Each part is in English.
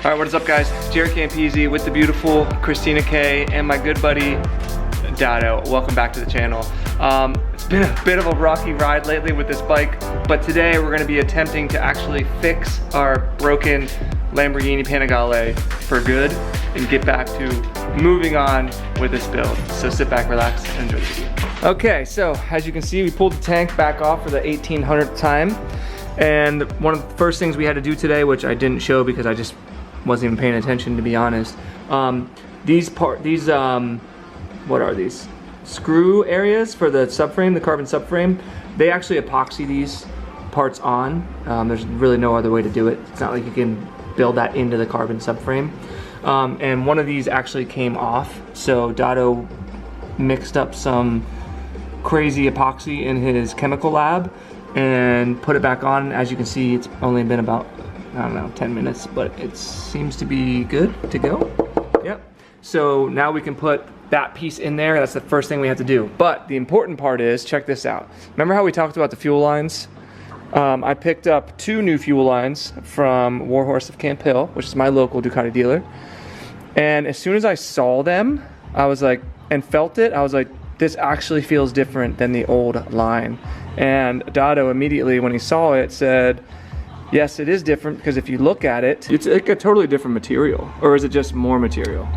All right, what is up, guys? JaretCampisi with the beautiful Christina K and my good buddy Dado. Welcome back to the channel. It's been a bit of a rocky ride lately with this bike, but today we're going to be attempting to actually fix our broken Lamborghini Panigale for good and get back to moving on with this build. So sit back, relax, and enjoy the video. Okay, so as you can see, we pulled the tank back off for the 1800th time. And one of the first things we had to do today, which I didn't show because I just wasn't even paying attention, to be honest. What are these? Screw areas for the subframe, the carbon subframe. They actually epoxy these parts on. There's really no other way to do it. It's not like you can build that into the carbon subframe. And one of these actually came off. So Dado mixed up some crazy epoxy in his chemical lab and put it back on. As you can see, it's only been about, I don't know, 10 minutes, but it seems to be good to go. Yep. So now we can put that piece in there. That's the first thing we have to do. But the important part is, check this out. Remember how we talked about the fuel lines? I picked up 2 new fuel lines from Warhorse of Camp Hill, which is my local Ducati dealer. And as soon as I saw them, I was like, and felt it, I was like, this actually feels different than the old line. And Dado immediately, when he saw it, said, yes, it is different, because if you look at it, it's like a totally different material. Or is it just more material?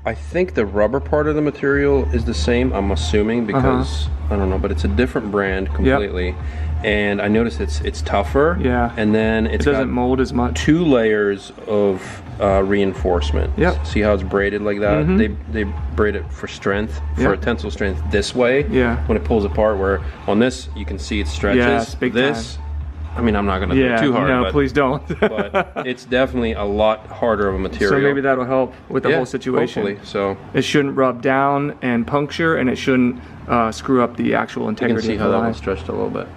I think the rubber part of the material is the same, I'm assuming, because I don't know, but it's a different brand completely. Yep. And I noticed it's tougher. Yeah. And then it doesn't mold as much. 2 layers of reinforcement. Yep. See how it's braided like that? They braid it for strength, for a tensile strength this way. Yeah. When it pulls apart, where on this you can see it stretches. Yeah, it's big time. I mean, I'm not gonna do it too hard. No, please don't. But it's definitely a lot harder of a material. So maybe that'll help with the whole situation. Hopefully, so. It shouldn't rub down and puncture, and it shouldn't screw up the actual integrity of the line. You can see how that one stretched a little bit.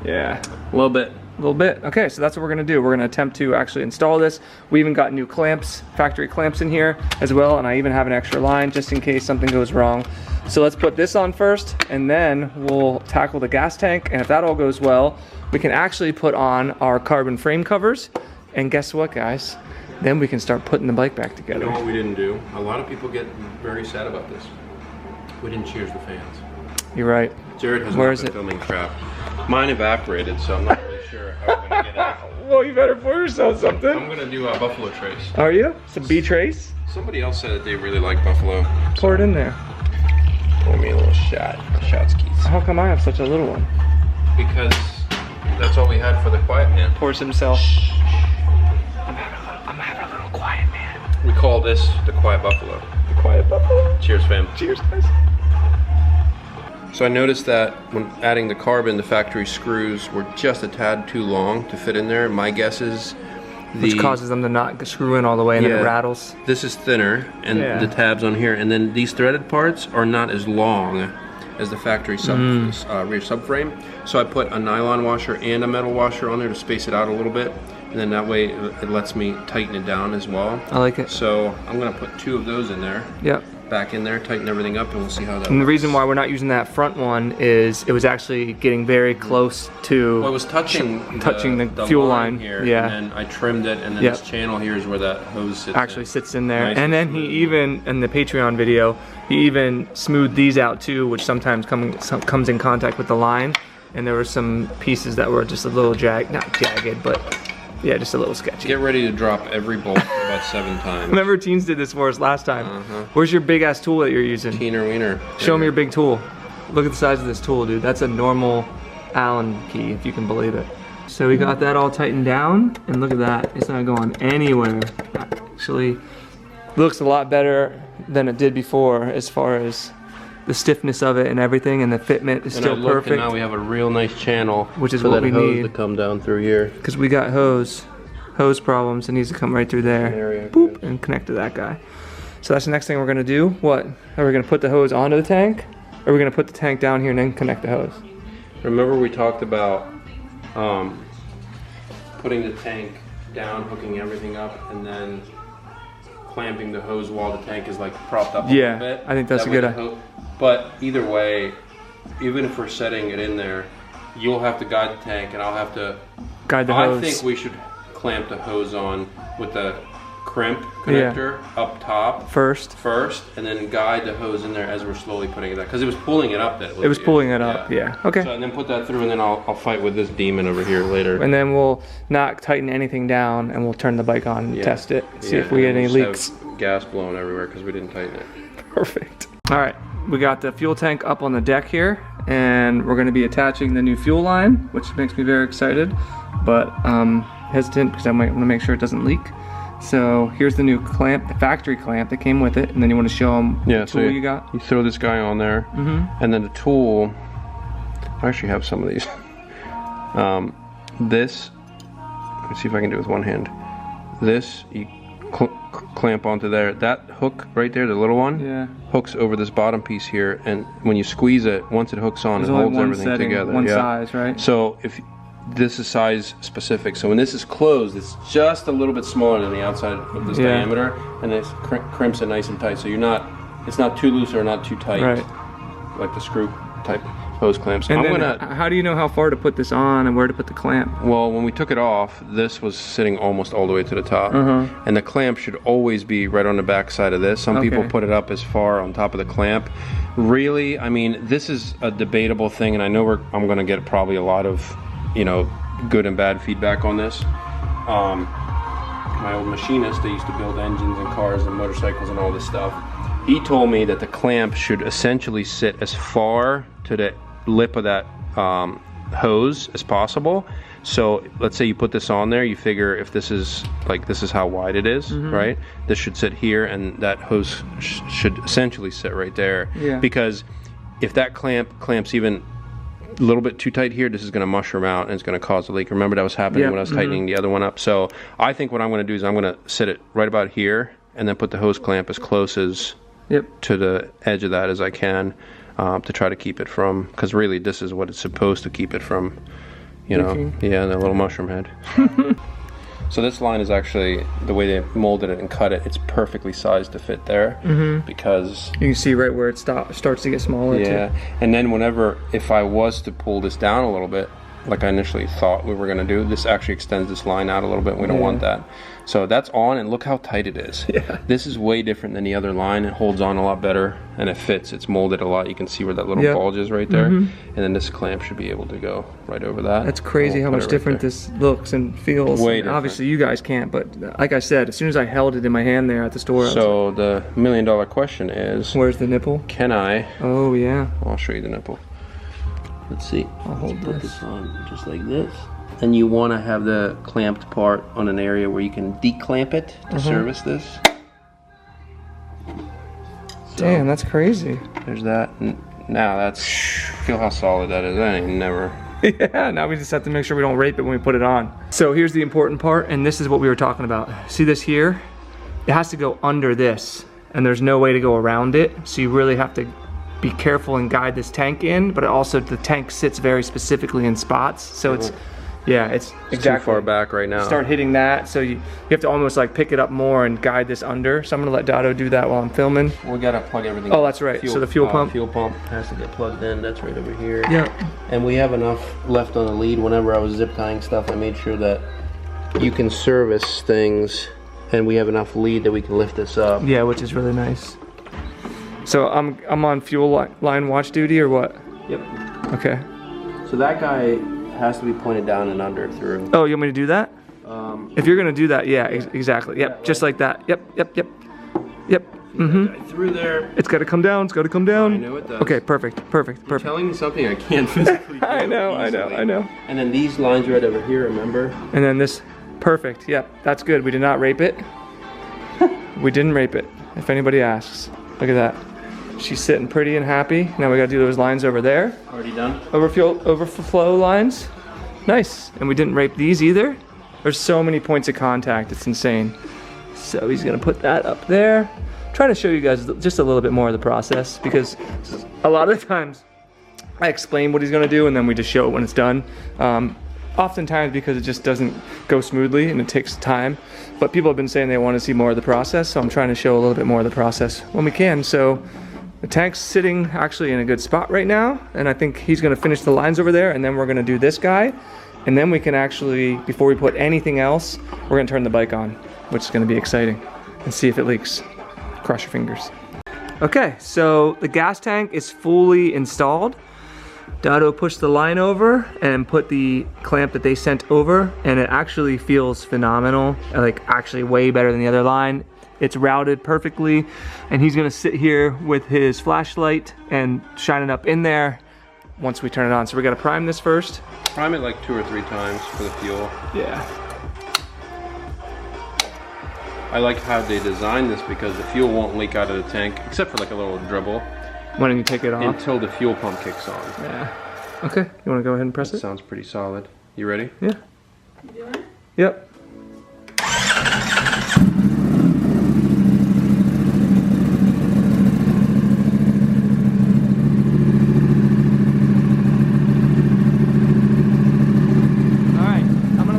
Yeah. A little bit. A little bit. Okay, so that's what we're gonna do. We're gonna attempt to actually install this. We even got new clamps, factory clamps in here as well, and I even have an extra line just in case something goes wrong. So let's put this on first, and then we'll tackle the gas tank, and if that all goes well, we can actually put on our carbon frame covers, and guess what, guys? Then we can start putting the bike back together. You know what we didn't do? A lot of people get very sad about this. We didn't cheers the fans. You're right. Jaret has not been filming crap. Mine evaporated, so I'm not really sure how we're gonna get it. Well, you better pour yourself something. I'm gonna do a Buffalo Trace. Are you? It's a B Trace? Somebody else said that they really like Buffalo. Pour it in there. Pour me a little shot. Shots, Keith. How come I have such a little one? Because that's all we had for the quiet man. Pours himself. I'm having a little quiet man. We call this the Quiet Buffalo. The Quiet Buffalo? Cheers, fam. Cheers, guys. So I noticed that when adding the carbon, the factory screws were just a tad too long to fit in there. My guess is which causes them to not screw in all the way, and then it rattles. This is thinner, and the tabs on here, and then these threaded parts are not as long as the factory rear subframe. So I put a nylon washer and a metal washer on there to space it out a little bit, and then that way it lets me tighten it down as well. I like it. So I'm gonna put 2 of those in there. Yep. Back in there, tighten everything up, and we'll see how that And the reason why we're not using that front one is it was actually getting very close to it was touching the fuel line here, and then I trimmed it, and then this channel here is where that hose sits in there. Nice. And then he even, in the Patreon video, he even smoothed these out too, which sometimes comes in contact with the line, and there were some pieces that were just a little not jagged, but yeah, just a little sketchy. Get ready to drop every bolt about 7 times. Remember, Teens did this for us last time. Where's your big ass tool that you're using? Teener wiener. Show me your big tool. Look at the size of this tool, dude. That's a normal Allen key, if you can believe it. So we got that all tightened down, and look at that. It's not going anywhere. Actually, looks a lot better than it did before as far as the stiffness of it and everything, and the fitment is still perfect. And now we have a real nice channel, which is what we need to come down through here. Because we got hose problems. It needs to come right through there, boop, and connect to that guy. So that's the next thing we're gonna do. What? Are we gonna put the hose onto the tank? Or are we gonna put the tank down here and then connect the hose? Remember we talked about putting the tank down, hooking everything up, and then clamping the hose while the tank is like propped up a little bit. I think that's a good idea. But either way, even if we're setting it in there, you'll have to guide the tank, and I'll have to guide the hose. I think we should clamp the hose on with the crimp connector up top first, and then guide the hose in there as we're slowly putting it up, because it was pulling it up. It was pulling it up, yeah. Okay. So, and then put that through, and then I'll fight with this demon over here later. And then we'll not tighten anything down, and we'll turn the bike on and test it, see if we get any leaks. Gas blowing everywhere because we didn't tighten it. Perfect. All right, we got the fuel tank up on the deck here, and we're going to be attaching the new fuel line, which makes me very excited, but hesitant because I might want to make sure it doesn't leak. So here's the new clamp, the factory clamp that came with it, and then you want to show them the tool you got. You throw this guy on there, and then the tool. I actually have some of these. This. Let me see if I can do it with one hand. This you clamp onto there. That hook right there, the little one, hooks over this bottom piece here, and when you squeeze it, once it hooks on, it holds everything together. One size, right? So if this is size specific, so when this is closed, it's just a little bit smaller than the outside of this diameter, and it crimps it nice and tight. So it's not too loose or not too tight, like the screw type hose clamps. And how do you know how far to put this on and where to put the clamp? Well, when we took it off, this was sitting almost all the way to the top, and the clamp should always be right on the back side of this. Some people put it up as far on top of the clamp. Really, I mean, this is a debatable thing, and I know I'm going to get probably a lot of, you know, good and bad feedback on this. My old machinist, they used to build engines and cars and motorcycles and all this stuff. He told me that the clamp should essentially sit as far to the lip of that hose as possible. So let's say you put this on there, you figure if this is how wide it is, right? This should sit here, and that hose should essentially sit right there. Yeah. Because if that clamps even a little bit too tight here, this is going to mushroom out and it's going to cause a leak. Remember that was happening when I was tightening the other one up. So I think what I'm going to do is I'm going to sit it right about here, and then put the hose clamp as close as to the edge of that as I can, to try to keep it from, because really this is what it's supposed to keep it from, you know, the little mushroom head. So this line is actually, the way they molded it and cut it, it's perfectly sized to fit there, because you can see right where it starts to get smaller too. And then if I was to pull this down a little bit, like I initially thought we were going to do, this actually extends this line out a little bit. We don't want that. So that's on, and look how tight it is. This is way different than the other line. It holds on a lot better, and it fits. It's molded a lot. You can see where that little bulge is right there. And then this clamp should be able to go right over that. That's crazy how much different this looks and feels. Way different. Obviously you guys can't, but like I said, as soon as I held it in my hand there at the store. So the $1 million question is, where's the nipple? Can I? Oh yeah. I'll show you the nipple. Let's see. I'll put this on just like this. And you want to have the clamped part on an area where you can declamp it to service this. So, damn, that's crazy. There's that. Now feel how solid that is. That ain't never. Yeah, now we just have to make sure we don't rape it when we put it on. So here's the important part, and this is what we were talking about. See this here? It has to go under this, and there's no way to go around it. So you really have to be careful and guide this tank in, but also the tank sits very specifically in spots. So it's exactly too far back right now. Start hitting that, so you have to almost like pick it up more and guide this under. So I'm gonna let Dado do that while I'm filming. We gotta plug everything. Oh, that's right. So the fuel pump. Fuel pump has to get plugged in. That's right over here. Yeah. And we have enough left on the lead. Whenever I was zip tying stuff, I made sure that you can service things, and we have enough lead that we can lift this up. Yeah, which is really nice. So I'm on fuel line watch duty or what? Yep. Okay. So that guy has to be pointed down and under through. Oh, you want me to do that? If you're gonna do that, yeah, exactly. Yep, just like that. Yep. Through there. It's gotta come down. It's gotta come down. I know it does. Okay, perfect. You're telling me something I can't physically do. I know. And then these lines right over here, remember? And then this, perfect. Yep, that's good. We did not rape it. We didn't rape it. If anybody asks, look at that. She's sitting pretty and happy. Now we gotta do those lines over there. Already done. Overflow lines. Nice. And we didn't rape these either. There's so many points of contact, it's insane. So he's gonna put that up there. Try to show you guys just a little bit more of the process, because a lot of the times I explain what he's gonna do and then we just show it when it's done. Oftentimes because it just doesn't go smoothly and it takes time. But people have been saying they wanna see more of the process, so I'm trying to show a little bit more of the process when we can. So the tank's sitting actually in a good spot right now, and I think he's gonna finish the lines over there, and then we're gonna do this guy, and then we can actually, before we put anything else, we're gonna turn the bike on. which is gonna be exciting, and see if it leaks. Cross your fingers. Okay, so the gas tank is fully installed. Dado pushed the line over and put the clamp that they sent over, and it actually feels phenomenal, like actually way better than the other line. It's routed perfectly, and he's gonna sit here with his flashlight and shine it up in there once we turn it on. So we gotta prime this first. Prime it like 2 or 3 times for the fuel. Yeah. I like how they designed this because the fuel won't leak out of the tank, except for like a little dribble. When you take it off? Until the fuel pump kicks on. Yeah. Okay, you wanna go ahead and press it? Sounds pretty solid. You ready? Yeah. You doing it? Yep.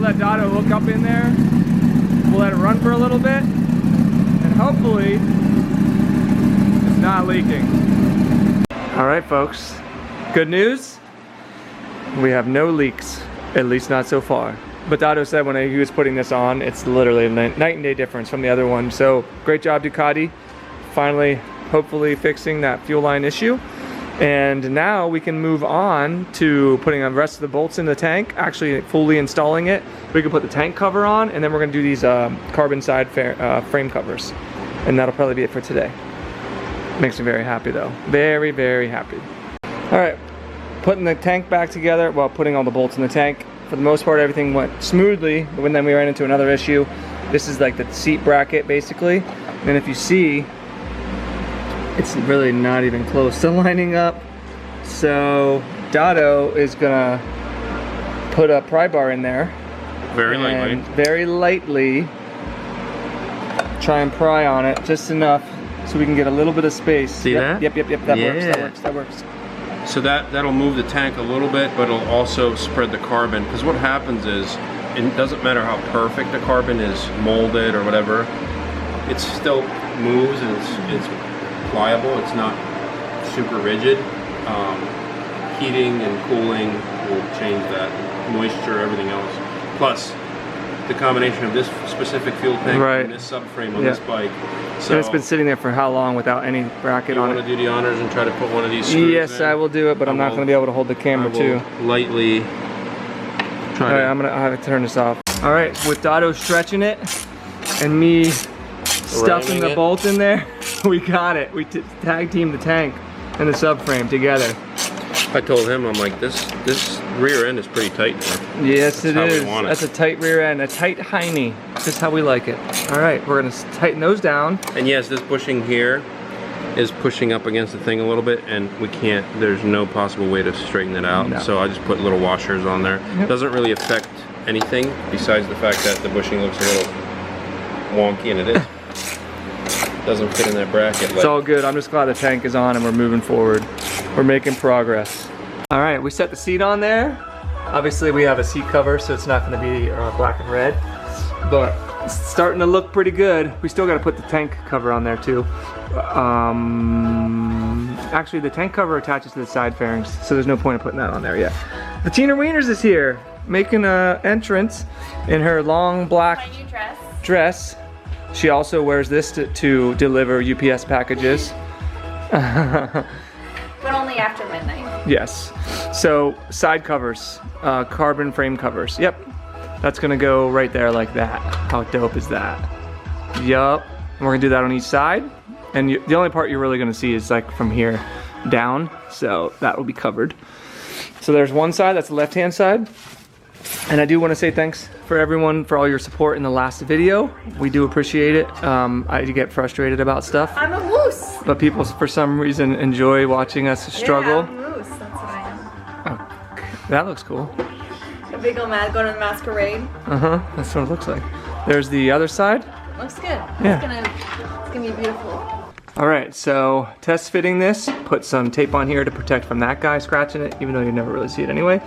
Let Dado look up in there. We'll let it run for a little bit, and hopefully it's not leaking. All right, folks, good news. We have no leaks, at least not so far. But Dado said when he was putting this on, it's literally a night and day difference from the other one. So great job, Ducati. Finally, hopefully fixing that fuel line issue. And now we can move on to putting the rest of the bolts in the tank, actually fully installing it. We can put the tank cover on, and then we're gonna do these carbon side frame covers. And that'll probably be it for today. Makes me very happy though. Very, very happy. All right, putting the tank back together, well, putting all the bolts in the tank. For the most part, everything went smoothly, but then we ran into another issue. This is like the seat bracket, basically. And if you see, it's really not even close to lining up. So Dado is gonna put a pry bar in there. Very lightly. Very lightly try and pry on it just enough so we can get a little bit of space. See that? Yep, that works. So that'll move the tank a little bit, but it'll also spread the carbon, because what happens is, it doesn't matter how perfect the carbon is molded or whatever, it still moves and it's pliable. It's not super rigid. Heating and cooling will change that, moisture, everything else. Plus the combination of this specific fuel tank and this subframe on this bike. So and it's been sitting there for how long without any bracket on it? You want to do the honors and try to put one of these screws Yes, I will do it, but I'm not going to be able to hold the camera too. Lightly try to... Alright, I have to turn this off. Alright, with Dado stretching it and me stuffing the bolt in there, we got it. We tag teamed the tank and the subframe together. I told him, I'm like, this rear end is pretty tight now. Yes, it is. That's a tight rear end, a tight hiney. Just how we like it. All right, we're gonna tighten those down. And yes, this bushing here is pushing up against the thing a little bit, and we can't, there's no possible way to straighten it out. No. So I just put little washers on there. Yep. Doesn't really affect anything besides the fact that the bushing looks a little wonky, and it is. Doesn't fit in that bracket. It's all good. I'm just glad the tank is on and we're moving forward. We're making progress. All right, we set the seat on there. Obviously we have a seat cover, so it's not gonna be black and red, but it's starting to look pretty good. We still gotta put the tank cover on there too. Actually the tank cover attaches to the side fairings, so there's no point in putting that on there yet. The Tina Wieners is here, making an entrance in her long black my new dress. She also wears this to deliver UPS packages. But only after midnight. Yes. So side covers, carbon frame covers. Yep. That's gonna go right there like that. How dope is that? Yup. And we're gonna do that on each side. And the only part you're really gonna see is like from here down. So that will be covered. So there's one side, that's the left-hand side. And I do want to say thanks for everyone for all your support in the last video. We do appreciate it. I get frustrated about stuff. I'm a moose. But people, for some reason, enjoy watching us struggle. Yeah, I'm a moose. That's what I am. Oh, that looks cool. A big old man going to the masquerade. Uh-huh. That's what it looks like. There's the other side. Looks good. Yeah. It's gonna be beautiful. All right, so test fitting this. Put some tape on here to protect from that guy scratching it, even though you never really see it anyway.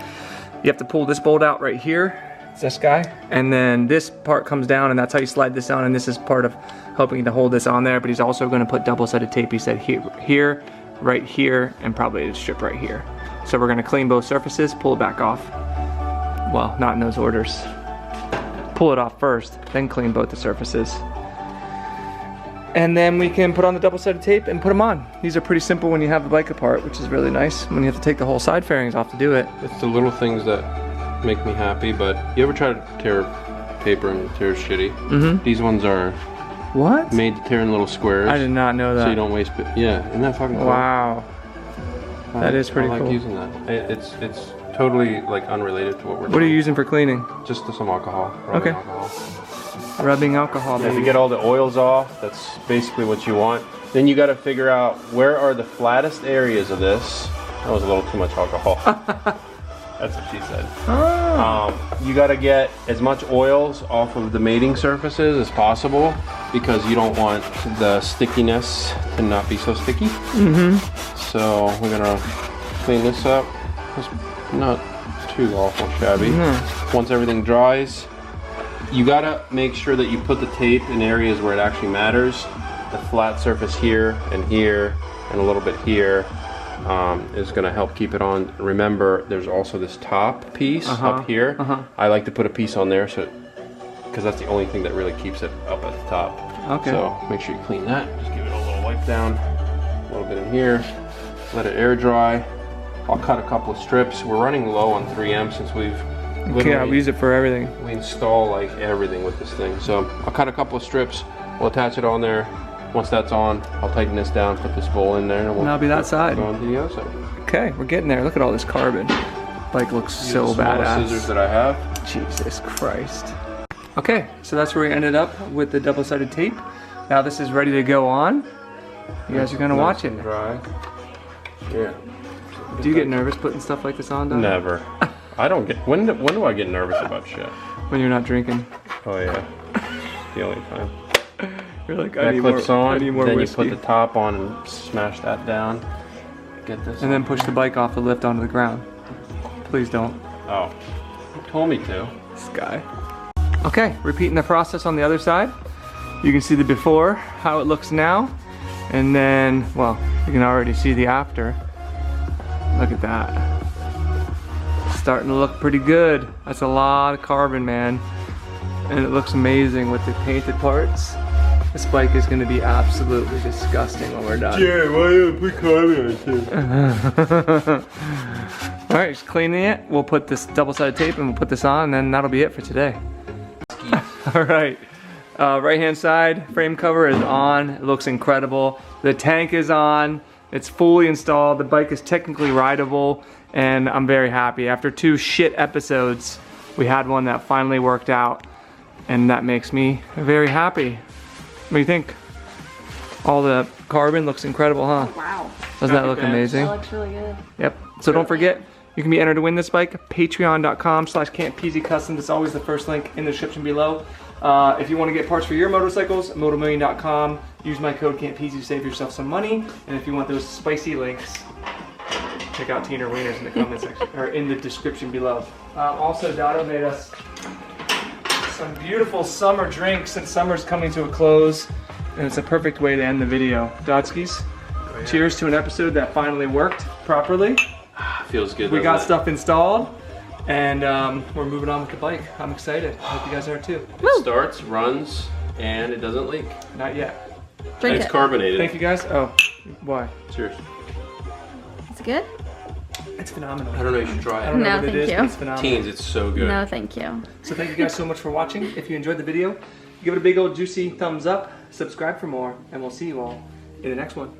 You have to pull this bolt out right here. It's this guy. And then this part comes down, and that's how you slide this down, and this is part of helping to hold this on there, but he's also gonna put double-sided tape, he said, here, right here, and probably a strip right here. So we're gonna clean both surfaces, pull it back off. Well, not in those orders. pull it off first, then clean both the surfaces. And then we can put on the double-sided tape and put them on. These are pretty simple when you have the bike apart, which is really nice when you have to take the whole side fairings off to do it. It's the little things that make me happy, but you ever try to tear paper and tear shitty? Mm-hmm. These ones are made to tear in little squares. I did not know that. So you don't waste it. Yeah, isn't that fucking cool? Wow. That is pretty cool. I like using that. It's totally like unrelated to what we're doing. What are you using for cleaning? Just some alcohol. Okay. Alcohol. Rubbing alcohol, baby. If you get all the oils off, that's basically what you want. Then you got to figure out where are the flattest areas of this. That was a little too much alcohol. That's what she said. Oh. You got to get as much oils off of the mating surfaces as possible because you don't want the stickiness to not be so sticky. Mm-hmm. So we're gonna clean this up. It's not too awful shabby. Once everything dries, you gotta make sure that you put the tape in areas where it actually matters. The flat surface here and a little bit here is gonna help keep it on. Remember, there's also this top piece up here. I like to put a piece on there because that's the only thing that really keeps it up at the top. Okay. So make sure you clean that. Just give it a little wipe down, a little bit in here. Let it air dry. I'll cut a couple of strips. We're running low on 3M since we use it for everything. We install like everything with this thing. So I'll cut a couple of strips. We'll attach it on there. Once that's on, I'll tighten this down, put this bowl in there, and I'll be that side. Go on to the other side. Okay, we're getting there. Look at all this carbon. Bike looks so badass. Scissors that I have. Jesus Christ. Okay, so that's where we ended up with the double-sided tape. Now this is ready to go on. You guys are gonna watch it. Dry. Yeah. Do you get nervous putting stuff like this on, Don? Never. I don't get. When do I get nervous about shit? When you're not drinking. Oh yeah. The only time. You're like, that clips on. I need more then whiskey. You put the top on and smash that down. Get this. And then push the bike off the lift onto the ground. Please don't. Oh. You told me to. This guy. Okay, repeating the process on the other side. You can see the before, how it looks now. And then, well, you can already see the after. Look at that. It's starting to look pretty good. That's a lot of carbon, man. And it looks amazing with the painted parts. This bike is going to be absolutely disgusting when we're done. Jared, why do you put carbon on it? Alright, just cleaning it. We'll put this double-sided tape and we'll put this on, and then that'll be it for today. Alright. Right hand side frame cover is on. It looks incredible. The tank is on. It's fully installed. The bike is technically rideable, and I'm very happy. After 2 shit episodes, we had one that finally worked out, and that makes me very happy. What do you think? All the carbon looks incredible, huh? Wow. Doesn't that look amazing? That looks really good. Yep. So don't forget, you can be entered to win this bike. Patreon.com/Campisi Customs. It's always the first link in the description below. If you want to get parts for your motorcycles, motomillion.com. Use my code Campisi to save yourself some money. And if you want those spicy links, check out Tina Wieners in the comment section or in the description below. Also, Dotto made us some beautiful summer drinks since summer's coming to a close, and it's a perfect way to end the video. Dotskis, cheers to an episode that finally worked properly. Feels good. We got stuff installed. And we're moving on with the bike. I'm excited. I hope you guys are too. It starts, runs, and it doesn't leak. Not yet. Drink it's it. carbonated. Thank you guys. Oh, why? Cheers. It's good? It's phenomenal. I don't know, you should try it. No, what thank it is, you. but it's phenomenal. Teens, it's so good. No, thank you. So thank you guys so much for watching. If you enjoyed the video, give it a big old juicy thumbs up, subscribe for more, and we'll see you all in the next one.